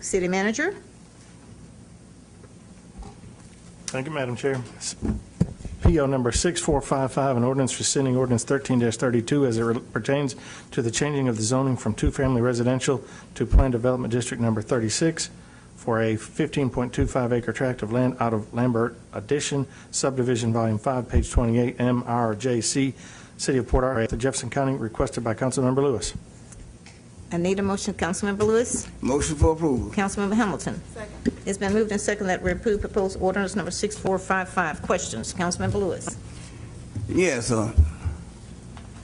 City Manager. Thank you, Madam Chair. PO number 6455, an ordinance rescinding ordinance 13-32 as it pertains to the changing of the zoning from two-family residential to planned development district number 36 for a 15.25 acre tract of land out of Lambert Addition, subdivision volume 5, page 28, MRJC, City of Port Arthur, Jefferson County, requested by Councilmember Lewis. I need a motion. Councilmember Lewis. Motion for approval. Councilmember Hamilton. Second. It's been moved and seconded that we approve proposed ordinance number 6455. Questions? Councilmember Lewis. Yes,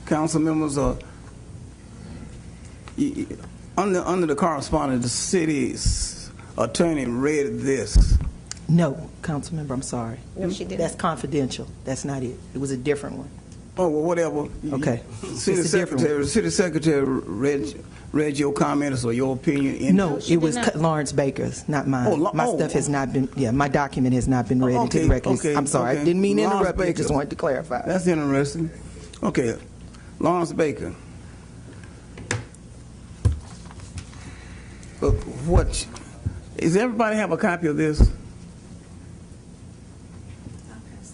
council members, under the correspondence, the city's attorney read this. No, Councilmember, I'm sorry. No, she didn't. That's confidential. That's not it. It was a different one. Oh, well, whatever. Okay. City secretary read your comments or your opinion. No, it was Lawrence Baker's, not mine. My stuff has not been. Yeah, my document has not been read into the record. I'm sorry. I didn't mean to interrupt you. I just wanted to clarify. That's interesting. Okay, Lawrence Baker. What? Does everybody have a copy of this?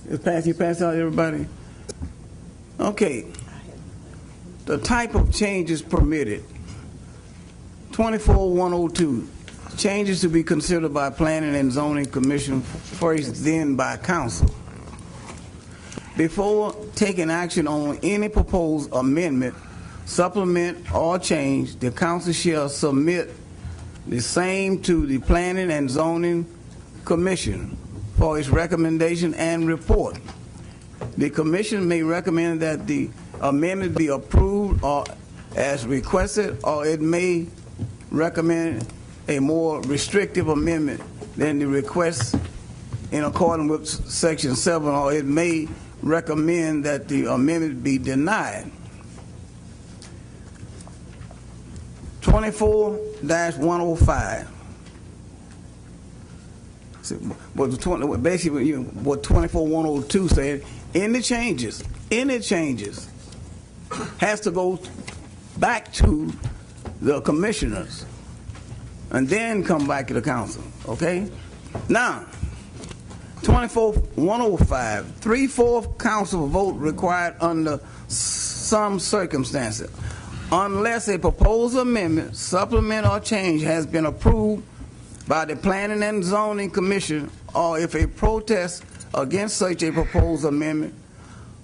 You pass out to everybody? Okay. The type of changes permitted. 24-102. Changes to be considered by Planning and Zoning Commission first, then by Council. Before taking action on any proposed amendment, supplement, or change, the Council shall submit the same to the Planning and Zoning Commission for its recommendation and report. The Commission may recommend that the amendment be approved or as requested, or it may recommend a more restrictive amendment than the request in accordance with Section 7, or it may recommend that the amendment be denied. 24-105. Basically, what 24-102 said, any changes has to go back to the commissioners and then come back to the council, okay? Now, 24-105, 3/4 council vote required under some circumstances, unless a proposed amendment, supplement, or change has been approved by the Planning and Zoning Commission, or if a protest against such a proposed amendment,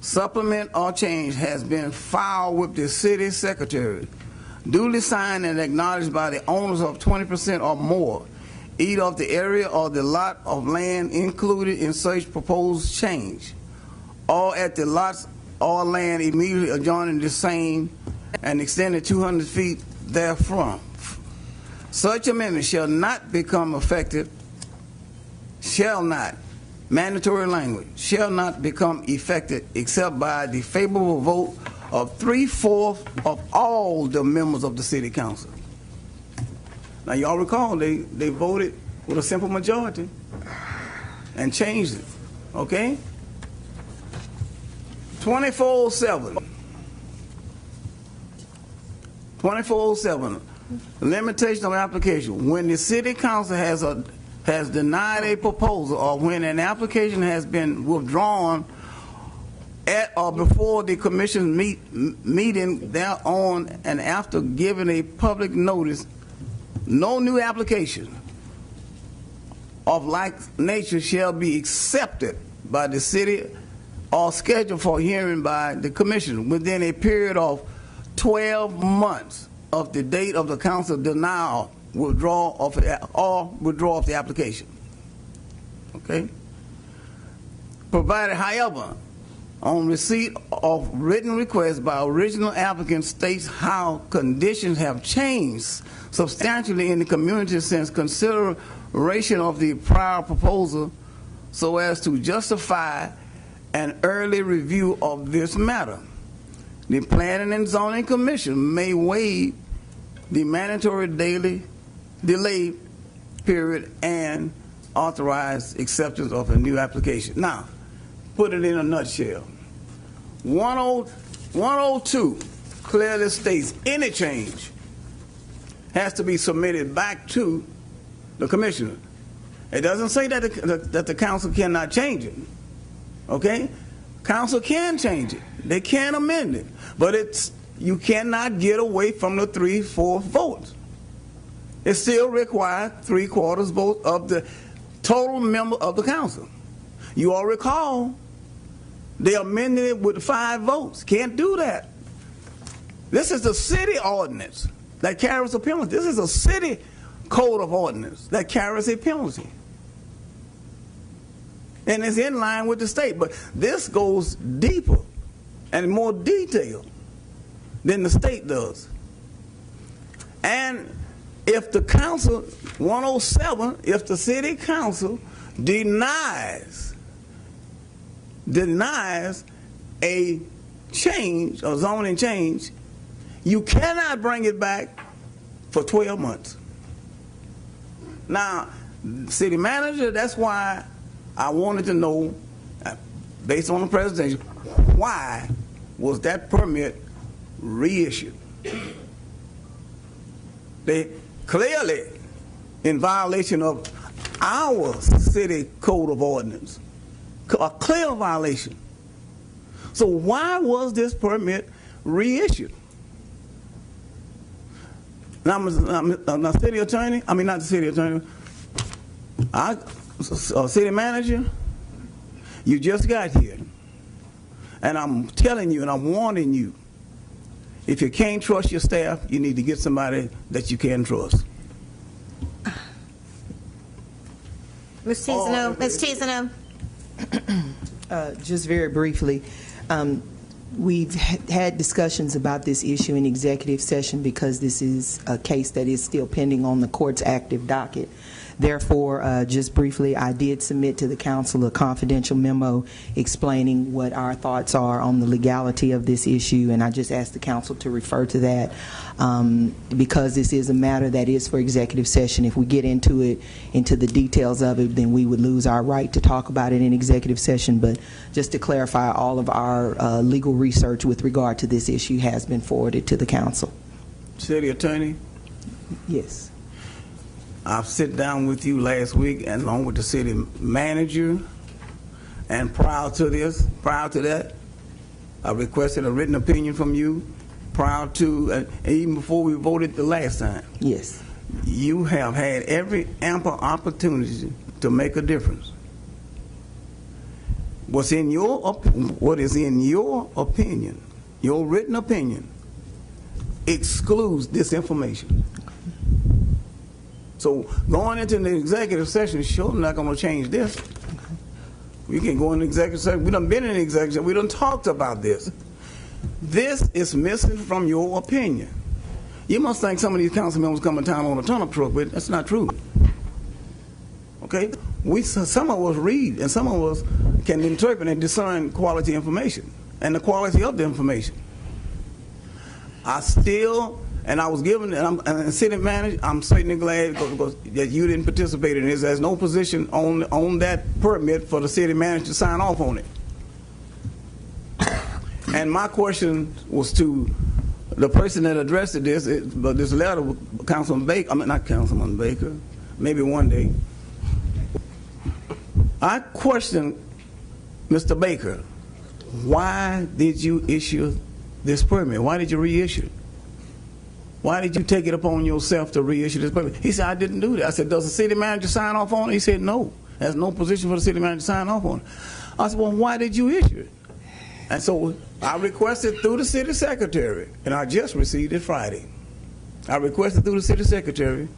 supplement, or change has been filed with the city secretary, duly signed and acknowledged by the owners of 20% or more, either of the area or the lot of land included in such proposed change, or at the lots or land immediately adjoining the same and extended 200 feet therefrom. Such amendment shall not become effective, mandatory language, shall not become effective except by the favorable vote of 3/4 of all the members of the city council. Now, y'all recall they voted with a simple majority and changed it, okay? 2407. 2407. Limitation of application. When the city council has denied a proposal, or when an application has been withdrawn at or before the commission meeting thereon, and after giving a public notice, no new application of like nature shall be accepted by the city or scheduled for hearing by the commission within a period of 12 months of the date of the council denial, withdrawal of the application. Okay? Provided, however, on receipt of written request by original applicant states how conditions have changed substantially in the community since consideration of the prior proposal, so as to justify an early review of this matter. The Planning and Zoning Commission may waive the mandatory daily delay period and authorize acceptance of a new application. Now, put it in a nutshell. 102 clearly states any change has to be submitted back to the commissioner. It doesn't say that the council cannot change it. Okay? Council can change it. They can amend it. But you cannot get away from the 3/4 votes. It still requires 3/4 vote of the total member of the council. You all recall, they amended it with 5 votes. Can't do that. This is the city ordinance that carries a penalty. This is a city code of ordinance that carries a penalty. And it's in line with the state. But this goes deeper and more detailed than the state does. And if the council, 107, if the city council denies a change, a zoning change, you cannot bring it back for 12 months. Now, city manager, that's why I wanted to know, based on the presentation, why was that permit reissued? They clearly in violation of our city code of ordinance, a clear violation. So why was this permit reissued? Now, I'm a city attorney, I mean not the city attorney, city manager, you just got here. And I'm telling you and I'm warning you, if you can't trust your staff, you need to get somebody that you can trust. Ms. Tizano, Ms. Tizano. Just very briefly, we've had discussions about this issue in executive session because this is a case that is still pending on the court's active docket. Therefore, just briefly, I did submit to the council a confidential memo explaining what our thoughts are on the legality of this issue, and I just asked the council to refer to that because this is a matter that is for executive session. If we get into the details of it, then we would lose our right to talk about it in executive session. But just to clarify, all of our legal research with regard to this issue has been forwarded to the council. City attorney? Yes. I've sit down with you last week and along with the city manager, and prior to that, I requested a written opinion from you prior to, and even before we voted the last time. Yes. You have had every ample opportunity to make a difference. What is in your opinion, your written opinion, excludes this information. So going into the executive session, sure not going to change this. We can go into executive session. We done been in executive session. We done talked about this. This is missing from your opinion. You must think some of these council members come in town on a turnip truck, but that's not true. Okay? Some of us read, and some of us can interpret and discern quality information and the quality of the information. And I was given, and I'm city manager, I'm certainly glad that you didn't participate in this. There's no position on that permit for the city manager to sign off on it. And my question was to the person that addressed this letter, Councilman Baker, I mean not Councilman Baker, maybe one day. I questioned Mr. Baker, why did you issue this permit? Why did you reissue it? Why did you take it upon yourself to reissue this permit? He said, I didn't do that. I said, does the city manager sign off on it? He said, no. There's no position for the city manager to sign off on it. I said, well, why did you issue it? And so I requested through the city secretary, and I just received it Friday. I requested through the city secretary,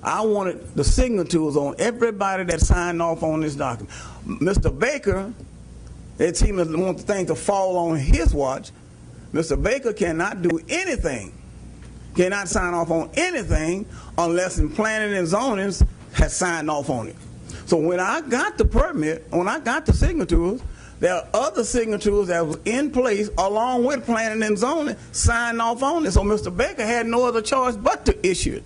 I wanted the signatures on everybody that signed off on this document. Mr. Baker, it seemed to want the thing to fall on his watch. Mr. Baker cannot do anything, cannot sign off on anything unless in planning and zoning has signed off on it. So when I got the permit, when I got the signatures, there are other signatures that was in place along with planning and zoning signed off on it. So Mr. Baker had no other choice but to issue it.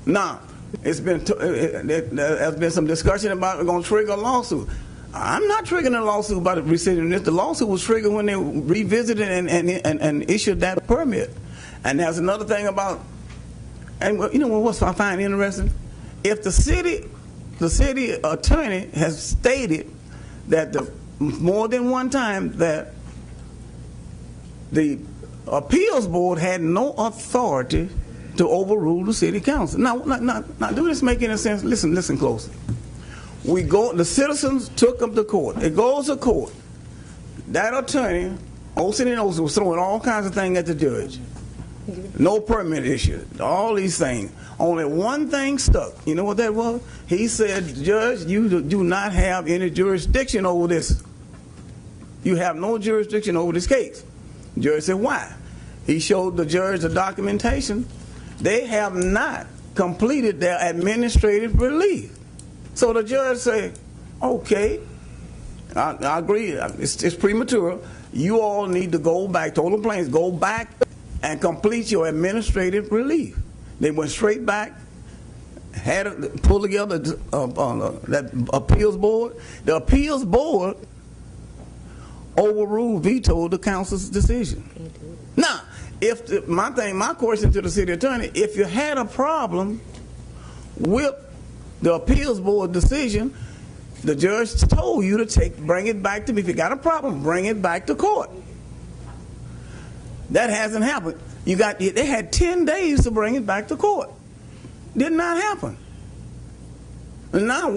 Now, there's been some discussion about we're going to trigger a lawsuit. I'm not triggering a lawsuit about rescinding this. The lawsuit was triggered when they revisited and issued that permit. And there's another thing about, And you know what I find interesting? If the city attorney has stated that more than one time that the appeals board had no authority to overrule the city council. Now, do this make any sense? Listen closely. The citizens took them to court. It goes to court. That attorney, Olsen and Olsen, was throwing all kinds of things at the judge. No permit issued, all these things. Only one thing stuck. You know what that was? He said, Judge, you do not have any jurisdiction over this. You have no jurisdiction over this case. The judge said, why? He showed the judge the documentation. They have not completed their administrative relief. So the judge said, okay, I agree, it's premature. You all need to go back, total plaintiffs, go back and complete your administrative relief. They went straight back, pulled together that appeals board. The appeals board overruled, vetoed the council's decision. Now, my question to the city attorney, if you had a problem with the appeals board decision, the judge told you to bring it back to me. If you got a problem, bring it back to court. That hasn't happened. They had 10 days to bring it back to court. Did not happen. And now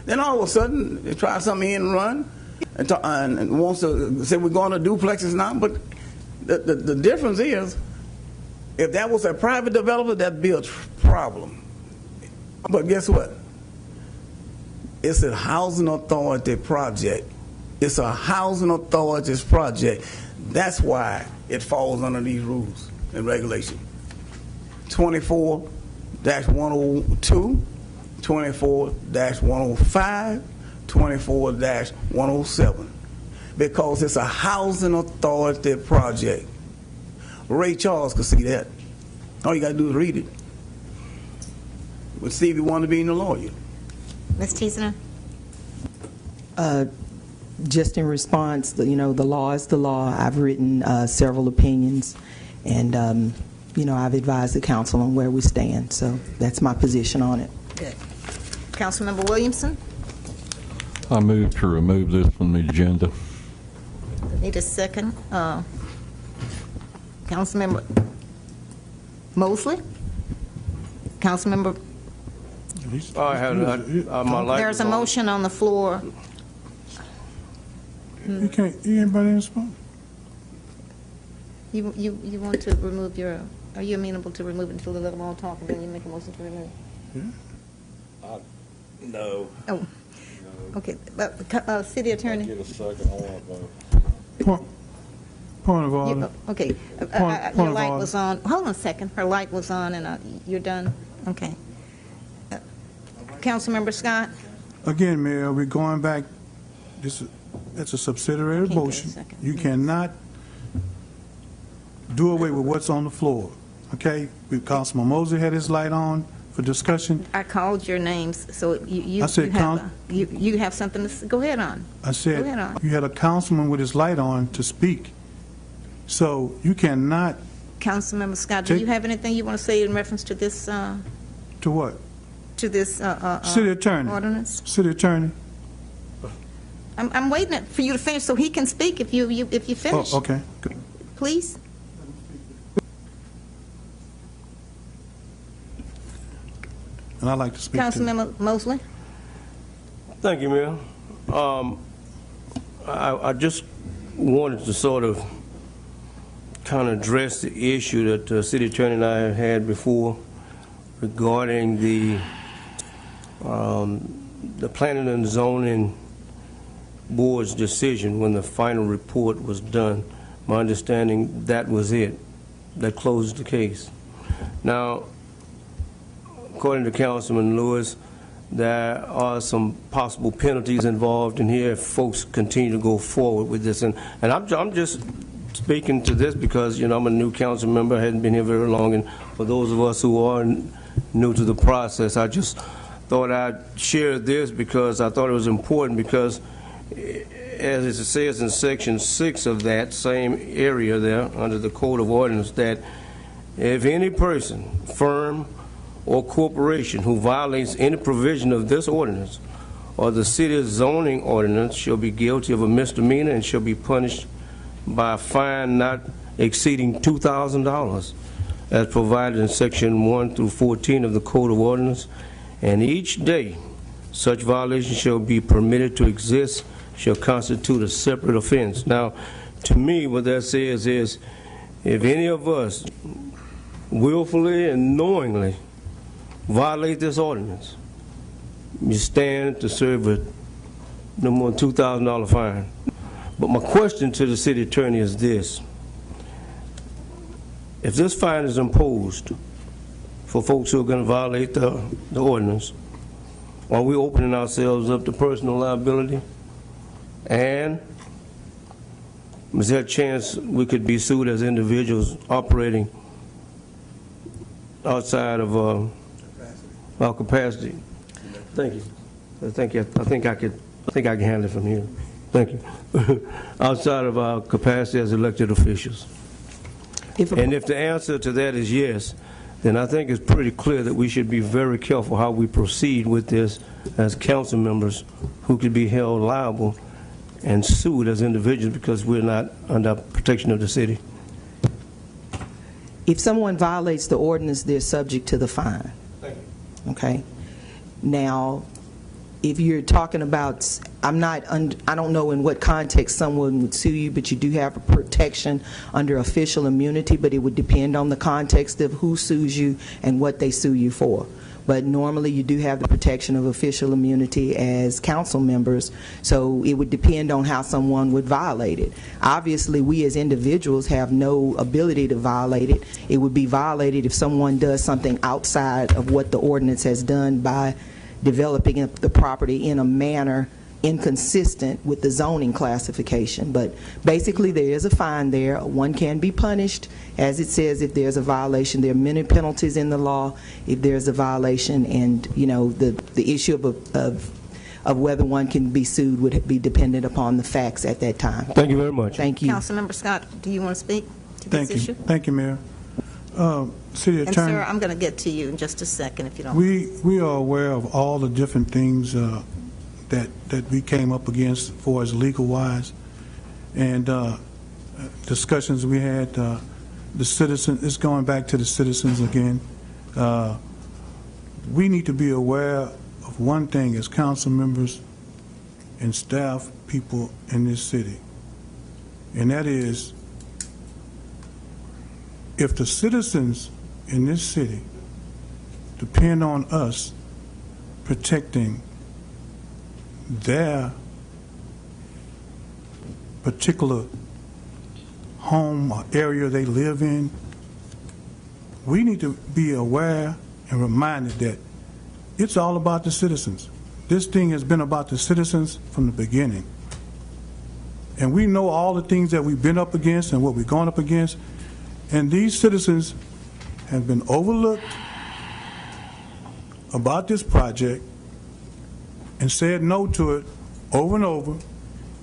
then all of a sudden they try something in run and wants to say we're going to duplexes now. But the difference is, if that was a private developer, that'd be a problem. But guess what? It's a housing authority project. It's a housing authority's project. That's why it falls under these rules and regulations. 24-102, 24-105, 24-107. Because it's a housing authority project. Ray Charles could see that. All you got to do is read it. But Stevie wanted to be a lawyer. Ms. Teasner? Just in response, the law is the law. I've written several opinions, and I've advised the council on where we stand. So that's my position on it. Good. Councilmember Williamson? I move to remove this from the agenda. Need a second. Councilmember Mosley? Councilmember? There's a motion on the floor. You can't. Anybody respond? You want to remove your? Are you amenable to remove it until they let them all talk, and then you make a motion to remove? Yeah. No. Oh, okay. City Attorney. Get a second on Point of order. Okay. Your light was on. Hold on a second. Her light was on, and you're done. Okay. Councilmember Scott. Again, Mayor, we're going back. That's a subsidiary motion. You cannot do away with what's on the floor. Okay? Councilman Mosley had his light on for discussion. I called your names, so you have something to go ahead on. I said go ahead on. You had a councilman with his light on to speak. So you cannot. Councilmember Scott, do you have anything you want to say in reference to this? To what? To this City Attorney. Ordinance? City Attorney. I'm waiting for you to finish so he can speak if you finish. Oh, okay. Good. Please. And I'd like to speak Councilmember Mosley. Thank you, Mayor. I just wanted to sort of kind of address the issue that the city attorney and I have had before regarding the planning and zoning board's decision when the final report was done. My understanding, that was it. That closed the case. Now, according to Councilman Lewis, there are some possible penalties involved in here if folks continue to go forward with this. And I'm just speaking to this because, I'm a new council member, I hadn't been here very long, and for those of us who are new to the process, I just thought I'd share this because I thought it was important because, as it says in Section 6 of that same area there under the Code of Ordinance, that if any person, firm, or corporation who violates any provision of this ordinance or the city's zoning ordinance shall be guilty of a misdemeanor and shall be punished by a fine not exceeding $2,000 as provided in section 1 through 14 of the Code of Ordinance, and each day such violation shall be permitted to exist shall constitute a separate offense. Now, to me, what that says is, if any of us willfully and knowingly violate this ordinance, you stand to serve a no more than $2,000 fine. But my question to the city attorney is this: if this fine is imposed for folks who are going to violate the ordinance, are we opening ourselves up to personal liability? And is there a chance we could be sued as individuals operating outside of our capacity? Thank you. Thank you. I think I can handle it from here. Thank you. Outside of our capacity as elected officials. And if the answer to that is yes, then I think it's pretty clear that we should be very careful how we proceed with this as council members who could be held liable and sued as individuals because we're not under protection of the city. If someone violates the ordinance, they're subject to the fine. Thank you. Okay? Now, if you're talking about, I don't know in what context someone would sue you, but you do have a protection under official immunity, but it would depend on the context of who sues you and what they sue you for. But normally you do have the protection of official immunity as council members, so it would depend on how someone would violate it. Obviously, we as individuals have no ability to violate it. It would be violated if someone does something outside of what the ordinance has done by developing the property in a manner inconsistent with the zoning classification. But basically there is a fine there. One can be punished, as it says, if there's a violation. There are many penalties in the law if there's a violation, and you know, the issue of whether one can be sued would be dependent upon the facts at that time. Thank you very much. Thank you. Councilmember Scott, do you want to speak to this issue? Thank you, Mayor. City And Attorney, sir, I'm going to get to you in just a second if you don't. we are aware of all the different things that we came up against for as legal-wise, and discussions we had. The citizens, it's going back to the citizens again. We need to be aware of one thing as council members and staff people in this city, and that is, if the citizens in this city depend on us protecting their particular home or area they live in, we need to be aware and reminded that it's all about the citizens. This thing has been about the citizens from the beginning. And we know all the things that we've been up against and what we've gone up against. And these citizens have been overlooked about this project and said no to it over and over.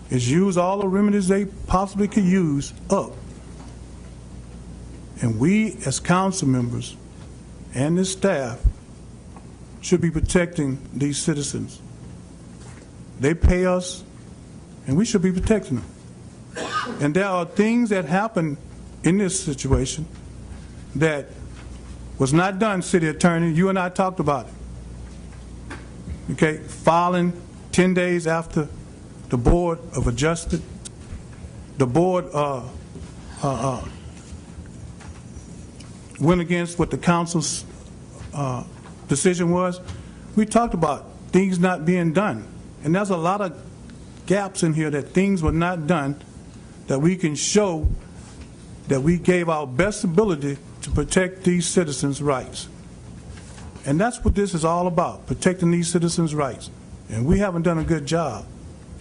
It's used all the remedies they possibly could use up. And we as council members and this staff should be protecting these citizens. They pay us, and we should be protecting them. And there are things that happen in this situation that was not done, City Attorney. You and I talked about it. Okay, filing 10 days after the Board of Adjusted, the board went against what the council's decision was. We talked about things not being done, and there's a lot of gaps in here that things were not done that we can show that we gave our best ability to protect these citizens' rights. And that's what this is all about, protecting these citizens' rights. And we haven't done a good job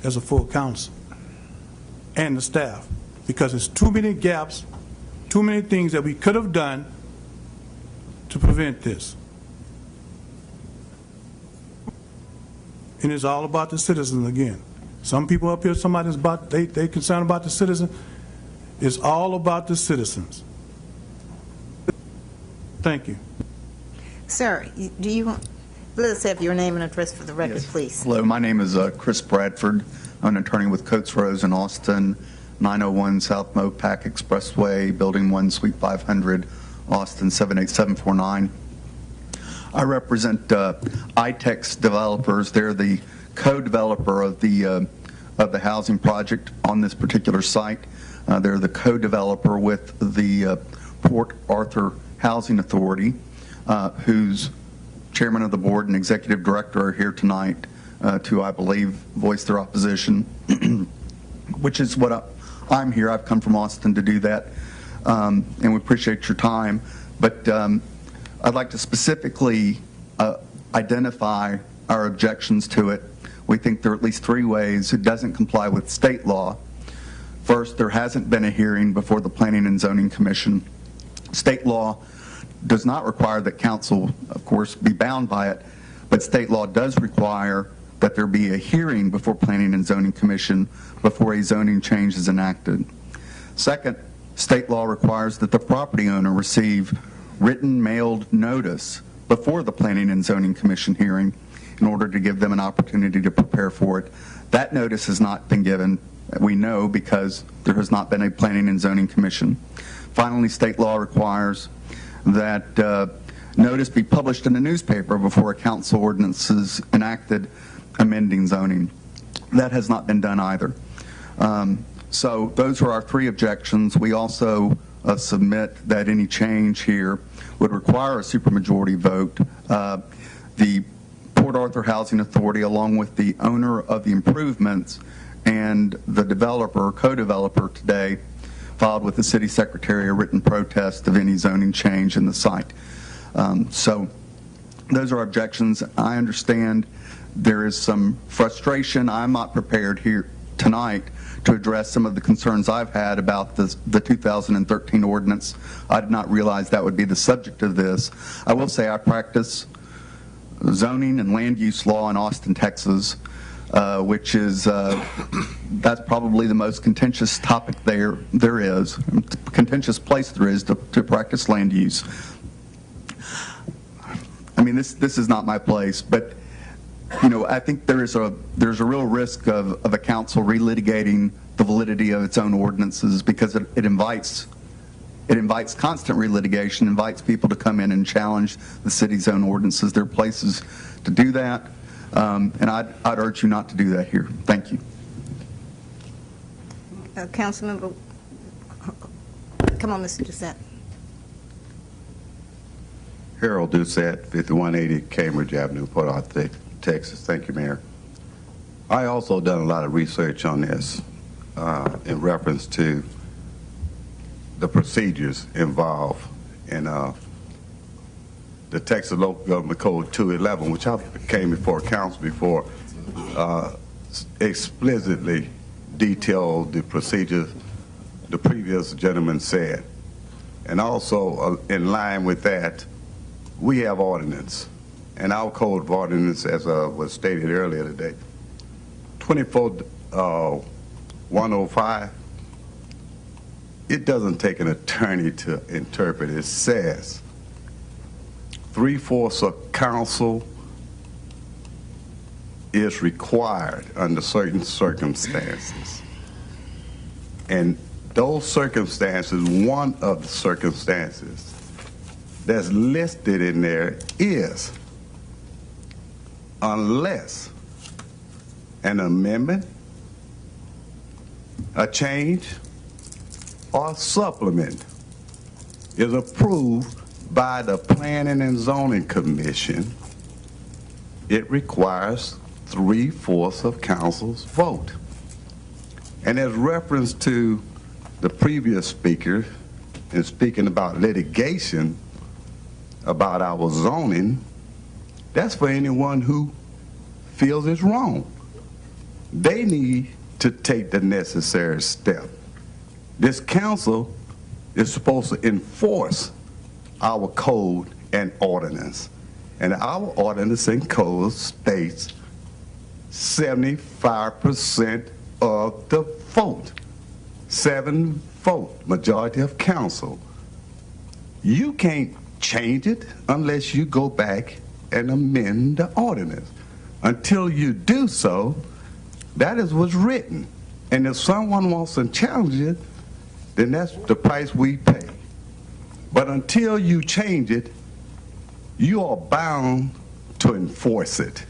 as a full council and the staff, because there's too many gaps, too many things that we could have done to prevent this. And it's all about the citizens again. Some people up here, somebody's about, they concerned about the citizen. It's all about the citizens. Thank you. Sir, do you want, let us have your name and address for the record, please. Hello, my name is Chris Bradford. I'm an attorney with Coates Rose in Austin, 901 South Mopac Expressway, Building 1, Suite 500, Austin 78749. I represent iTex Developers. They're the co-developer of the housing project on this particular site. They're the co-developer with the Port Arthur Housing Authority, whose chairman of the board and executive director are here tonight to, I believe, voice their opposition, which is what I'm here. I've come from Austin to do that, and we appreciate your time. But I'd like to specifically identify our objections to it. We think there are at least 3 ways it doesn't comply with state law. First, there hasn't been a hearing before the Planning and Zoning Commission. State law does not require that council, of course, be bound by it, but state law does require that there be a hearing before Planning and Zoning Commission before a zoning change is enacted. Second, state law requires that the property owner receive written mailed notice before the Planning and Zoning Commission hearing in order to give them an opportunity to prepare for it. That notice has not been given, we know, because there has not been a Planning and Zoning Commission. Finally, state law requires that notice be published in a newspaper before a council ordinance is enacted amending zoning. That has not been done either. So those are our 3 objections. We also submit that any change here would require a supermajority vote. The Port Arthur Housing Authority, along with the owner of the improvements and the developer, co-developer today, filed with the city secretary a written protest of any zoning change in the site. So those are objections. I understand there is some frustration. I'm not prepared here tonight to address some of the concerns I've had about the 2013 ordinance. I did not realize that would be the subject of this. I will say I practice zoning and land use law in Austin, Texas, which is that's probably the most contentious topic there is, contentious place there is to practice land use. I mean, this is not my place, but you know, I think there's a real risk of a council relitigating the validity of its own ordinances because it invites constant relitigation, invites people to come in and challenge the city's own ordinances. There are places to do that, and I'd urge you not to do that here. Thank you. Councilmember, come on, Mr. Doucette. Harold Doucette, 5180 Cambridge Avenue, Port Arthur, Texas. Thank you, Mayor. I also done a lot of research on this in reference to the procedures involved in the Texas Local Government Code 211, which I came before council before, explicitly detailed the procedures the previous gentleman said. And also in line with that, we have ordinance. And our code of ordinance, as was stated earlier today, 24-105, it doesn't take an attorney to interpret. It says 3/4 of council is required under certain circumstances. And those circumstances, one of the circumstances that's listed in there is unless an amendment, a change, or supplement is approved by the Planning and Zoning Commission, it requires 3/4 of council's vote. And as reference to the previous speaker in speaking about litigation about our zoning, that's for anyone who feels it's wrong. They need to take the necessary step. This council is supposed to enforce our code and ordinance. And our ordinance and code states 75% of the vote. 7 vote, majority of council. You can't change it unless you go back and amend the ordinance. Until you do so, that is what's written. And if someone wants to challenge it, then that's the price we pay. But until you change it, you are bound to enforce it.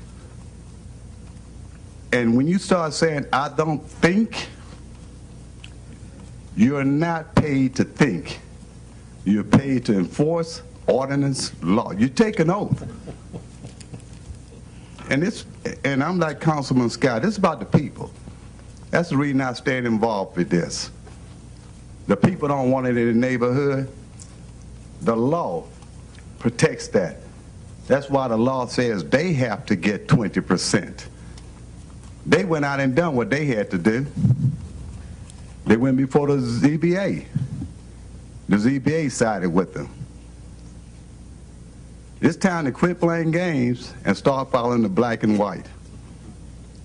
And when you start saying, I don't think, you're not paid to think. You're paid to enforce ordinance law. You take an oath. And I'm like Councilman Scott, it's about the people. That's the reason I stayed involved with this. The people don't want it in the neighborhood. The law protects that. That's why the law says they have to get 20%. They went out and done what they had to do. They went before the ZBA. The ZBA sided with them. It's time to quit playing games and start following the black and white.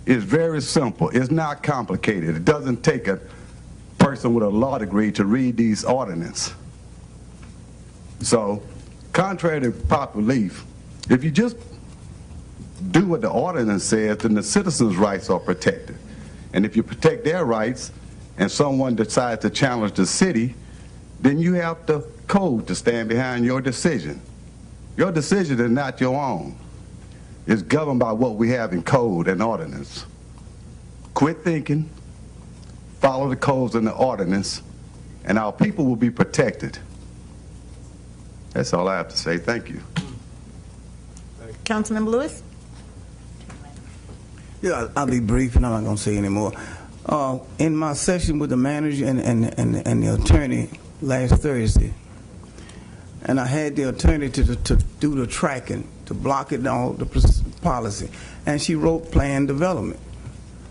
It's very simple. It's not complicated. It doesn't take a person with a law degree to read these ordinances. So, contrary to popular belief, if you just do what the ordinance says, then the citizens' rights are protected. And if you protect their rights and someone decides to challenge the city, then you have the code to stand behind your decision. Your decision is not your own. It's governed by what we have in code and ordinance. Quit thinking, follow the codes and the ordinance, and our people will be protected. That's all I have to say. Thank you. Councilmember Lewis? Yeah, I'll be brief, and I'm not going to say any more. In my session with the manager and the attorney last Thursday, and I had the attorney to do the tracking, to block it all, the policy, and she wrote plan development.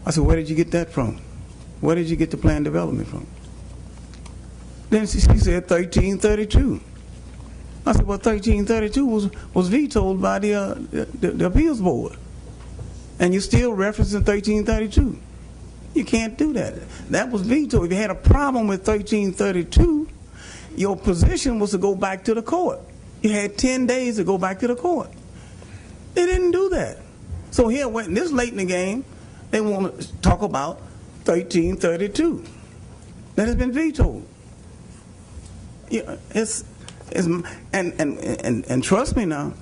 I said, where did you get that from? Where did you get the plan development from? Then she said 1332. I said, well, 1332 was vetoed by the appeals board. And you're still referencing 1332. You can't do that. That was vetoed. If you had a problem with 1332, your position was to go back to the court. You had 10 days to go back to the court. They didn't do that. So here, when this late in the game, they want to talk about 1332. That has been vetoed. Yeah, and trust me now,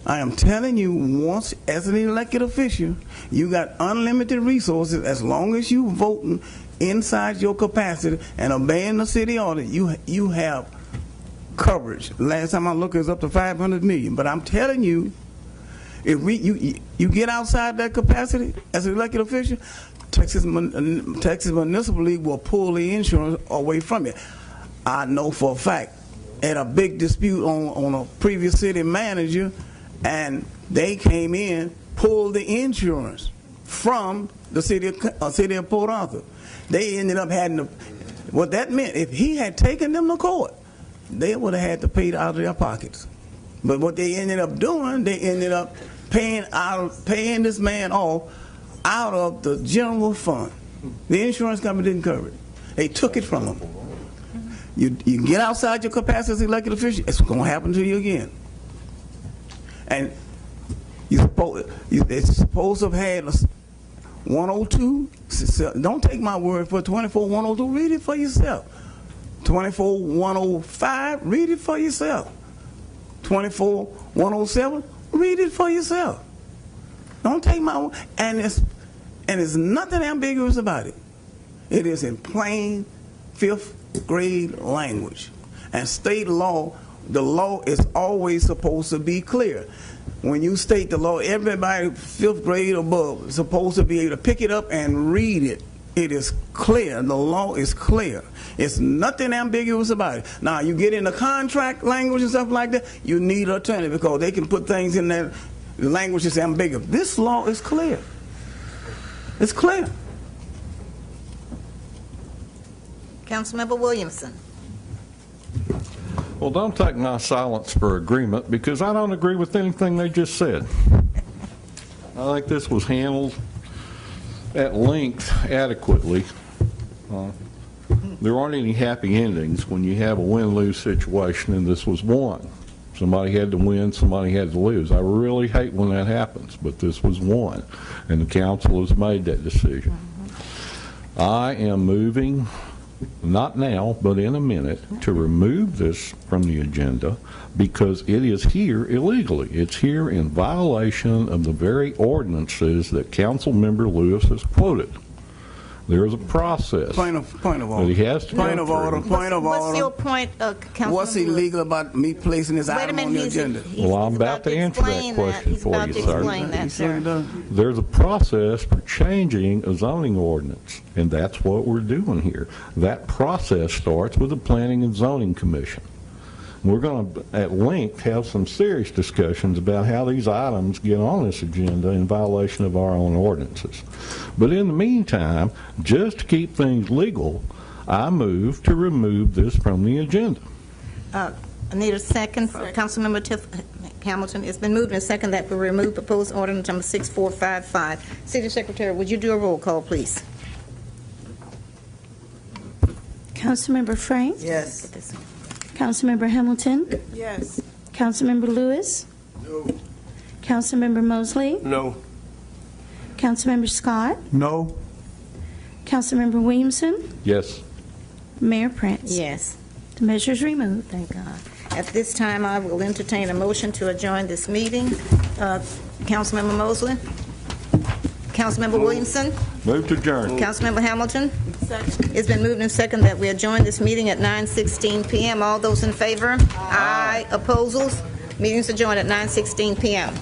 I am telling you, once as an elected official, you got unlimited resources as long as you voting inside your capacity and obeying the city order. You have coverage. Last time I looked, it was up to 500 million. But I'm telling you, if you get outside that capacity as an elected official, Texas Municipal League will pull the insurance away from you. I know for a fact. Had a big dispute on a previous city manager, and they came in, pulled the insurance from the city of Port Arthur. They ended up having to, what that meant, if he had taken them to court, they would have had to pay it out of their pockets. But what they ended up doing, they ended up paying this man off out of the general fund. The insurance company didn't cover it. They took it from him. You get outside your capacity as an elected official, it's going to happen to you again. And it's supposed to have had 102. Don't take my word for 24-102. Read it for yourself. 24-105. Read it for yourself. 24-107. Read it for yourself. Don't take my word. And there's nothing ambiguous about it. It is in plain fifth grade language. And state law, the law is always supposed to be clear. When you state the law, everybody fifth grade above is supposed to be able to pick it up and read it. It is clear. The law is clear. It's nothing ambiguous about it. Now, you get into contract language and stuff like that, you need an attorney because they can put things in there, the language is ambiguous. This law is clear. It's clear. Councilmember Williamson. Well, don't take my silence for agreement because I don't agree with anything they just said. I think this was handled at length adequately. There aren't any happy endings when you have a win-lose situation, and this was one. Somebody had to win, somebody had to lose. I really hate when that happens, but this was one, and the council has made that decision. I am moving, not now, but in a minute, to remove this from the agenda because it is here illegally. It's here in violation of the very ordinances that Councilmember Lewis has quoted. There is a process. Point of order. That he has to Point go of through. order. Point of order. What's your point, Councilmember? What's illegal about me placing this Wait a item on minute, the agenda? Well, I'm about to answer that explain question He's for about you, to sir. explain that, sir. There's a process for changing a zoning ordinance, and that's what we're doing here. That process starts with the Planning and Zoning Commission. We're going to, at length, have some serious discussions about how these items get on this agenda in violation of our own ordinances. But in the meantime, just to keep things legal, I move to remove this from the agenda. I need a second for Councilmember Hamilton. It's been moved and second that we remove proposed ordinance number 6455. City Secretary, would you do a roll call, please? Councilmember Frank? Yes. Councilmember Hamilton? Yes. Councilmember Lewis? No. Councilmember Mosley? No. Councilmember Scott? No. Councilmember Williamson? Yes. Mayor Prince? Yes. The measure is removed. Thank God. At this time, I will entertain a motion to adjourn this meeting. Councilmember Mosley? Councilmember Williamson? Move to adjourn. Councilmember Hamilton? It's been moved and second that we adjourn this meeting at 9:16 p.m. All those in favor? Aye. Opposals? Meeting's adjourned at 9:16 p.m.